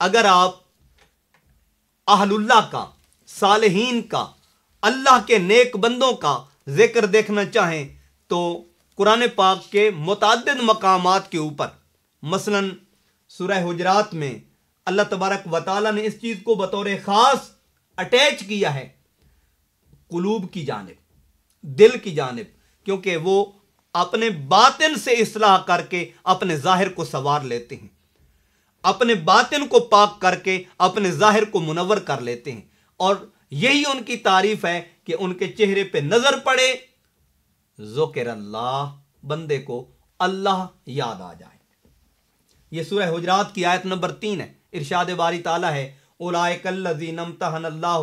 اگر آپ اہل اللہ کا، صالحین کا، اللہ کے نیک بندوں کا ذکر دیکھنا چاہیں تو قرآن پاک کے متعدد مقامات کے اوپر، مثلا سورہ حجرات میں اللہ تبارک و تعالیٰ نے اس چیز کو بطور خاص اٹیچ کیا ہے قلوب کی جانب، دل کی جانب، کیونکہ وہ اپنے باطن سے اصلاح کر کے اپنے ظاہر کو سنوار لیتے ہیں، اپنے باطن کو پاک کر کے اپنے ظاہر کو منور کر لیتے ہیں، اور یہی ان کی تعریف ہے کہ ان کے چہرے پہ نظر پڑے، ذکر اللہ، بندے کو اللہ یاد آ جائے۔ یہ سورہ حجرات کی آیت نمبر 3 ہے۔ ارشاد باری تعالیٰ ہے اولئک الذین امتحن اللہ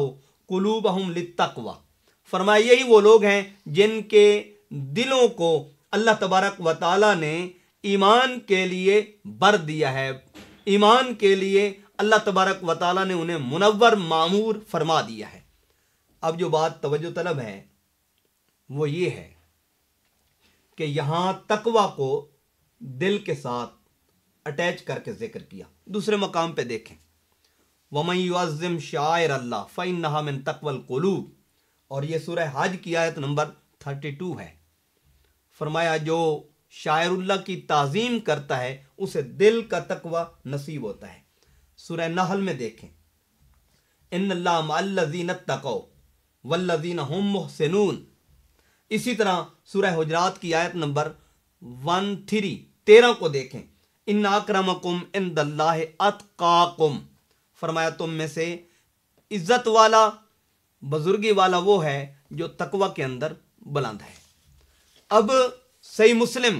قلوبہم للتقوی، فرمایا یہی وہ لوگ ہیں جن کے دلوں کو اللہ تبارک و تعالیٰ نے ایمان کے لیے بر دیا ہے، ایمان کے لیے اللہ تبارک و تعالیٰ نے انہیں منور معمور فرما دیا ہے۔ اب جو بات توجہ طلب ہے وہ یہ ہے کہ یہاں تقوی کو دل کے ساتھ اٹیچ کر کے ذکر کیا۔ دوسرے مقام پہ دیکھیں وَمَن يُعَظِّمْ شَعَائِرَ اللَّهِ فَإِنَّهَا مِن تَقْوَى الْقُلُوبِ، اور یہ سورہ حج کی آیت نمبر 32 ہے۔ فرمایا جو شاعر اللہ کی تعظیم کرتا ہے اسے دل کا تقوی نصیب ہوتا ہے۔ سورہ نحل میں دیکھیں ان اللہ مع الذین اتقوا والذین هم محسنون۔ اسی طرح سورہ حجرات کی آیت نمبر 13 کو دیکھیں ان اکرمکم عند اللہ اتقاکم، فرمایا تم میں سے عزت والا، بزرگی والا وہ ہے جو تقوی کے اندر بلند ہے۔ اب صحیح مسلم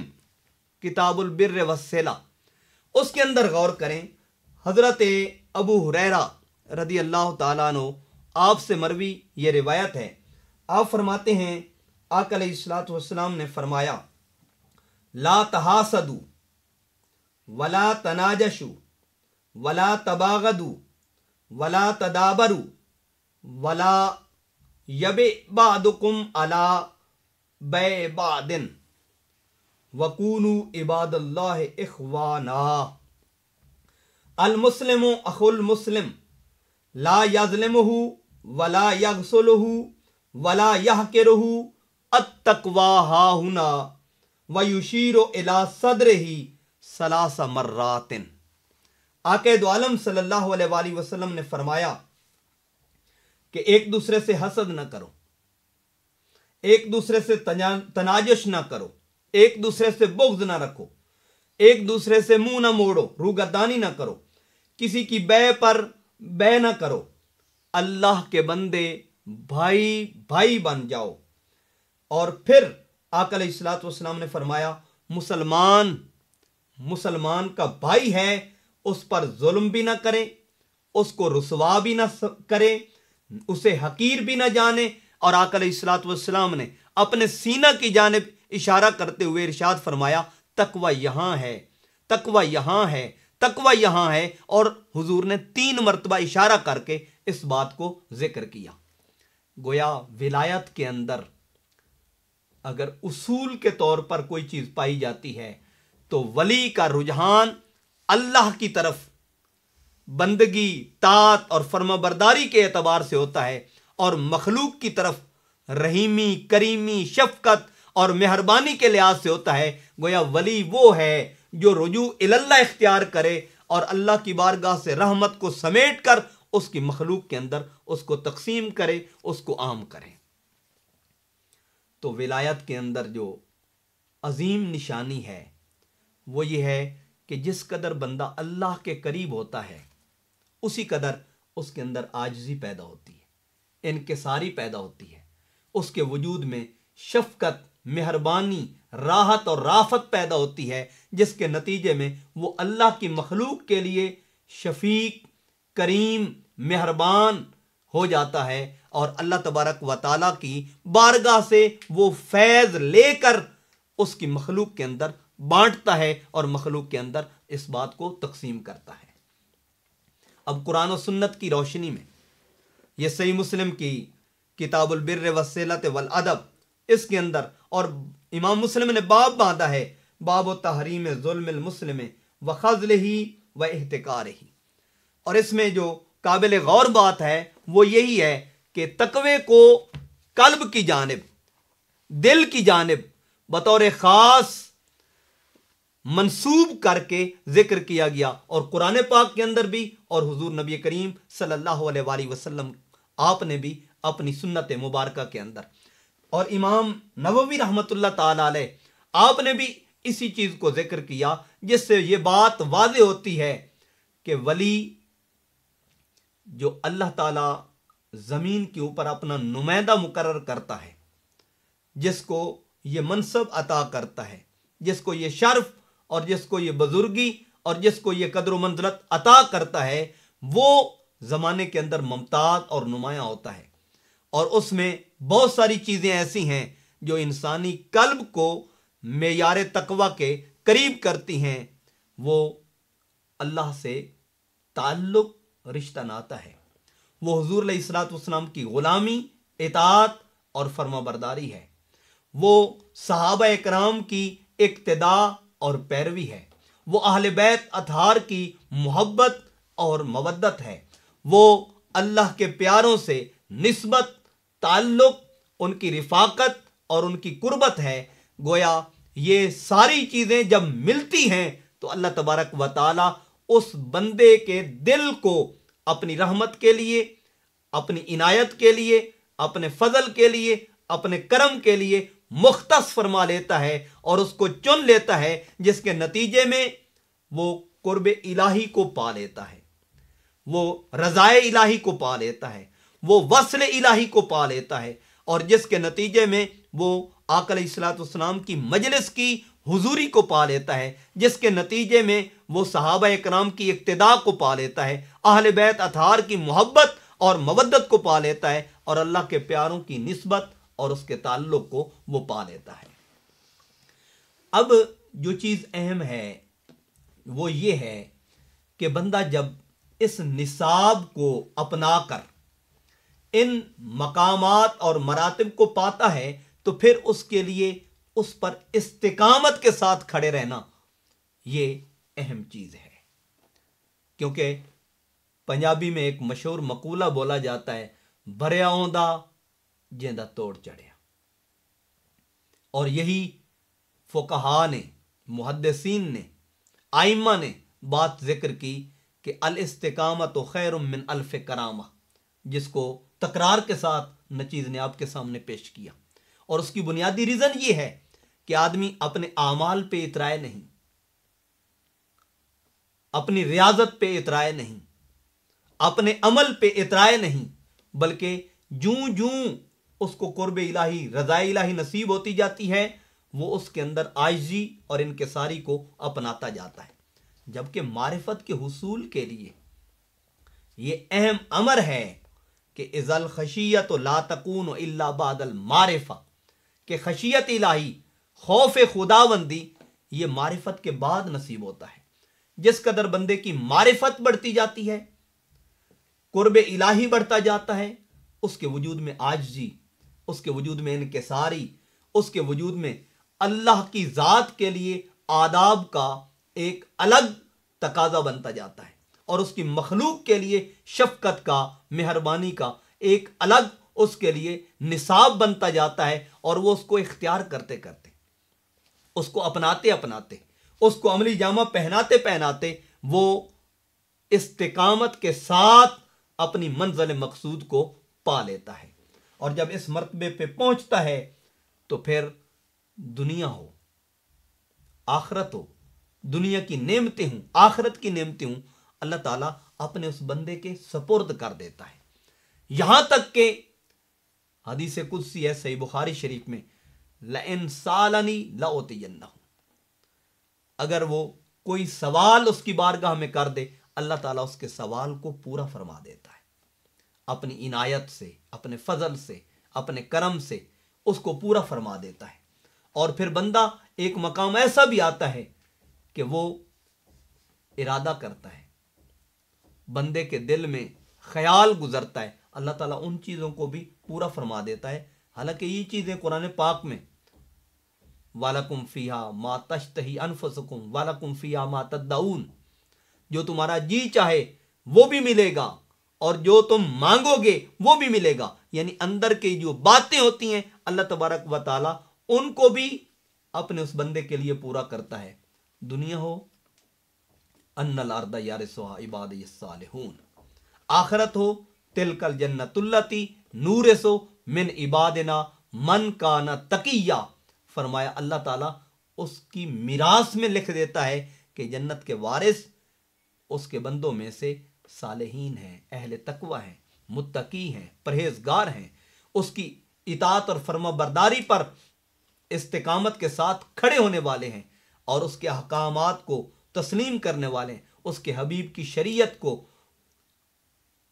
کتاب البر والصلہ، اس کے اندر غور کریں، حضرت ابو ہریرہ رضی اللہ تعالیٰ عنہ آپ سے مروی یہ روایت ہے، آپ فرماتے ہیں آقا علیہ الصلوۃ والسلام نے فرمایا لا تحاسدوا ولا تناجشوا ولا تباغضوا ولا تدابروا ولا یبع بعضکم علی بیع بعض وَكُونُوا عِبَادَ اللَّهِ إِخْوَانًا، المسلم اخو المسلم لا يظلمه ولا يغسله ولا يحقره التقوى ها هنا ويشير الى صدره 3 مرات۔ آقا دو عالم صلی اللہ علیہ وآلہ وسلم نے فرمایا کہ ایک دوسرے سے حسد نہ کرو، ایک دوسرے سے تناجش نہ کرو، ایک دوسرے سے بغض نہ رکھو، ایک دوسرے سے منہ نہ موڑو، روگردانی نہ کرو، کسی کی بے پر بے نہ کرو، اللہ کے بندے بھائی بھائی بن جاؤ۔ اور پھر آقا علیہ الصلوۃ والسلام نے فرمایا مسلمان کا بھائی ہے، اس پر ظلم بھی نہ کریں، اس کو رسوا بھی نہ کریں، اسے حقیر بھی نہ جانے۔ اور آقا علیہ الصلوۃ والسلام نے اپنے سینہ کی جانب اشارہ کرتے ہوئے ارشاد فرمایا تقوی یہاں ہے، تقوی یہاں ہے، تقوی یہاں ہے، اور حضور نے 3 مرتبہ اشارہ کر کے اس بات کو ذکر کیا۔ گویا ولایت کے اندر اگر اصول کے طور پر کوئی چیز پائی جاتی ہے تو ولی کا رجحان اللہ کی طرف بندگی، طاعت اور فرما برداری کے اعتبار سے ہوتا ہے، اور مخلوق کی طرف رحیمی، کریمی، شفقت اور مہربانی کے لحاظ سے ہوتا ہے۔ گویا ولی وہ ہے جو رجوع اللہ اختیار کرے اور اللہ کی بارگاہ سے رحمت کو سمیٹ کر اس کی مخلوق کے اندر اس کو تقسیم کرے، اس کو عام کرے۔ تو ولایت کے اندر جو عظیم نشانی ہے وہ یہ ہے کہ جس قدر بندہ اللہ کے قریب ہوتا ہے اسی قدر اس کے اندر عاجزی پیدا ہوتی ہے، انکساری پیدا ہوتی ہے، اس کے وجود میں شفقت، مہربانی، راحت اور رافت پیدا ہوتی ہے، جس کے نتیجے میں وہ اللہ کی مخلوق کے لیے شفیق، کریم، مہربان ہو جاتا ہے، اور اللہ تبارک و تعالیٰ کی بارگاہ سے وہ فیض لے کر اس کی مخلوق کے اندر بانٹتا ہے اور مخلوق کے اندر اس بات کو تقسیم کرتا ہے۔ اب قرآن و سنت کی روشنی میں یہ صحیح مسلم کی کتاب البر والصلۃ والادب، اس کے اندر اور امام مسلم نے باب باندھا ہے، باب و تحریم ظلم المسلم و خذلہ و احتکارہ، اور اس میں جو قابل غور بات ہے وہ یہی ہے کہ تقوی کو قلب کی جانب، دل کی جانب بطور خاص منسوب کر کے ذکر کیا گیا، اور قرآن پاک کے اندر بھی، اور حضور نبی کریم صلی اللہ علیہ وآلہ وسلم آپ نے بھی اپنی سنت مبارکہ کے اندر، اور امام نووی رحمۃ اللہ تعالی علیہ آپ نے بھی اسی چیز کو ذکر کیا، جس سے یہ بات واضح ہوتی ہے کہ ولی جو اللہ تعالی زمین کے اوپر اپنا نمائندہ مقرر کرتا ہے، جس کو یہ منصب عطا کرتا ہے، جس کو یہ شرف اور جس کو یہ بزرگی اور جس کو یہ قدر و منزلت عطا کرتا ہے، وہ زمانے کے اندر ممتاز اور نمایاں ہوتا ہے، اور اس میں بہت ساری چیزیں ایسی ہیں جو انسانی قلب کو معیار تقوی کے قریب کرتی ہیں۔ وہ اللہ سے تعلق، رشتہ ناتا ہے، وہ حضور علیہ الصلوۃ والسلام کی غلامی، اطاعت اور فرما برداری ہے، وہ صحابہ اکرام کی اقتداء اور پیروی ہے، وہ اہل بیت اطہار کی محبت اور مودت ہے، وہ اللہ کے پیاروں سے نسبت، تعلق، ان کی رفاقت اور ان کی قربت ہے۔ گویا یہ ساری چیزیں جب ملتی ہیں تو اللہ تبارک و تعالی اس بندے کے دل کو اپنی رحمت کے لیے، اپنی عنایت کے لیے، اپنے فضل کے لیے، اپنے کرم کے لیے مختص فرما لیتا ہے، اور اس کو چن لیتا ہے، جس کے نتیجے میں وہ قرب الہی کو پا لیتا ہے، وہ رضائے الہی کو پا لیتا ہے، وہ وصل الہی کو پا لیتا ہے، اور جس کے نتیجے میں وہ آقا علیہ الصلوۃ والسلام کی مجلس کی حضوری کو پا لیتا ہے، جس کے نتیجے میں وہ صحابہ اکرام کی اقتداء کو پا لیتا ہے، اہل بیت اطہار کی محبت اور مودت کو پا لیتا ہے، اور اللہ کے پیاروں کی نسبت اور اس کے تعلق کو وہ پا لیتا ہے۔ اب جو چیز اہم ہے وہ یہ ہے کہ بندہ جب اس نصاب کو اپنا کر ان مقامات اور مراتب کو پاتا ہے تو پھر اس کے لیے اس پر استقامت کے ساتھ کھڑے رہنا یہ اہم چیز ہے، کیونکہ پنجابی میں ایک مشہور مقولہ بولا جاتا ہے، بھریا ہوندا جیندا توڑ چڑھیا، اور یہی فقہاء نے، محدثین نے، آئمہ نے بات ذکر کی کہ الاستقامت خیر من الف کرامہ، جس کو تکرار کے ساتھ نچیز نے آپ کے سامنے پیش کیا، اور اس کی بنیادی ریزن یہ ہے کہ آدمی اپنے اعمال پہ اترائے نہیں، اپنی ریاضت پہ اترائے نہیں، اپنے عمل پہ اترائے نہیں، بلکہ جوں جوں اس کو قرب الہی، رضا الہی نصیب ہوتی جاتی ہے، وہ اس کے اندر عاجزی اور انکساری کو اپناتا جاتا ہے۔ جبکہ معرفت کے حصول کے لیے یہ اہم امر ہے کہ اذا الخشیت لا تکون الا بعد المعرفہ، کہ خشیت الہی، خوف خداوندی یہ معرفت کے بعد نصیب ہوتا ہے۔ جس قدر بندے کی معرفت بڑھتی جاتی ہے، قرب الہی بڑھتا جاتا ہے، اس کے وجود میں عاجزی، اس کے وجود میں انکساری، اس کے وجود میں اللہ کی ذات کے لیے آداب کا ایک الگ تقاضا بنتا جاتا ہے، اور اس کی مخلوق کے لیے شفقت کا، مہربانی کا ایک الگ اس کے لیے نصاب بنتا جاتا ہے، اور وہ اس کو اختیار کرتے کرتے، اس کو اپناتے اپناتے، اس کو عملی جامہ پہناتے پہناتے وہ استقامت کے ساتھ اپنی منزل مقصود کو پا لیتا ہے۔ اور جب اس مرتبے پہ پہنچتا ہے تو پھر دنیا ہو، آخرت ہو، دنیا کی نعمتیں ہوں، آخرت کی نعمتیں ہوں، اللہ تعالیٰ اپنے اس بندے کے سپرد کر دیتا ہے، یہاں تک کہ حدیث قدسی ہے صحیح بخاری شریف میں، لَإِن سَأَلَنِي لَأُعْطِيَنَّهُ، اگر وہ کوئی سوال اس کی بارگاہ میں کر دے، اللہ تعالیٰ اس کے سوال کو پورا فرما دیتا ہے، اپنی عنایت سے، اپنے فضل سے، اپنے کرم سے اس کو پورا فرما دیتا ہے۔ اور پھر بندہ ایک مقام ایسا بھی آتا ہے کہ وہ ارادہ کرتا ہے، بندے کے دل میں خیال گزرتا ہے، اللہ تعالیٰ ان چیزوں کو بھی پورا فرما دیتا ہے۔ حالانکہ یہ چیزیں قرآن پاک میں وَلَكُمْ فِيهَا مَا تَشْتَهِي أَنفُسُكُمْ وَلَكُمْ فِيهَا مَا تَدَّعُونَ، جو تمہارا جی چاہے وہ بھی ملے گا اور جو تم مانگو گے وہ بھی ملے گا. یعنی اندر کی جو باتیں ہوتی ہیں اللہ تبارک و تعالی ان کو بھی اپنے اس بندے کے لیے پورا کرتا ہے. دنیا ہو ان الارض یارثها عبادی الصالحون، آخرت ہو تلک الجنت التی نورث من عبادنا من کان تقیا. فرمایا اللہ تعالیٰ اس کی میراث میں لکھ دیتا ہے کہ جنت کے وارث اس کے بندوں میں سے صالحین ہیں، اہل تقوی ہیں، متقی ہیں، پرہیزگار ہیں، اس کی اطاعت اور فرما برداری پر استقامت کے ساتھ کھڑے ہونے والے ہیں اور اس کے احکامات کو تسلیم کرنے والے ہیں، اس کے حبیب کی شریعت کو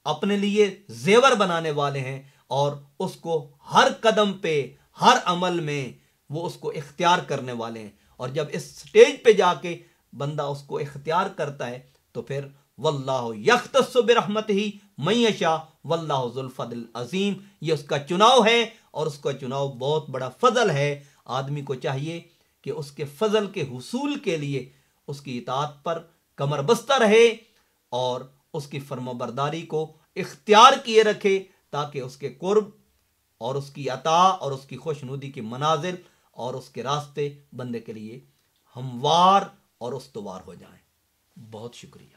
اپنے لیے زیور بنانے والے ہیں اور اس کو ہر قدم پہ ہر عمل میں وہ اس کو اختیار کرنے والے ہیں. اور جب اس سٹیج پہ جا کے بندہ اس کو اختیار کرتا ہے تو پھر واللہ یختص برحمتہ من یشاء واللہ ذو الفضل العظیم، یہ اس کا چناؤ ہے اور اس کا چناؤ بہت بڑا فضل ہے. آدمی کو چاہیے کہ اس کے فضل کے حصول کے لیے اس کی اطاعت پر کمر بستہ رہے اور اس کی فرما برداری کو اختیار کیے رکھے تاکہ اس کے قرب اور اس کی عطا اور اس کی خوشنودی کی منازل اور اس کے راستے بندے کے لیے ہموار اور استوار ہو جائیں. بہت شکریہ.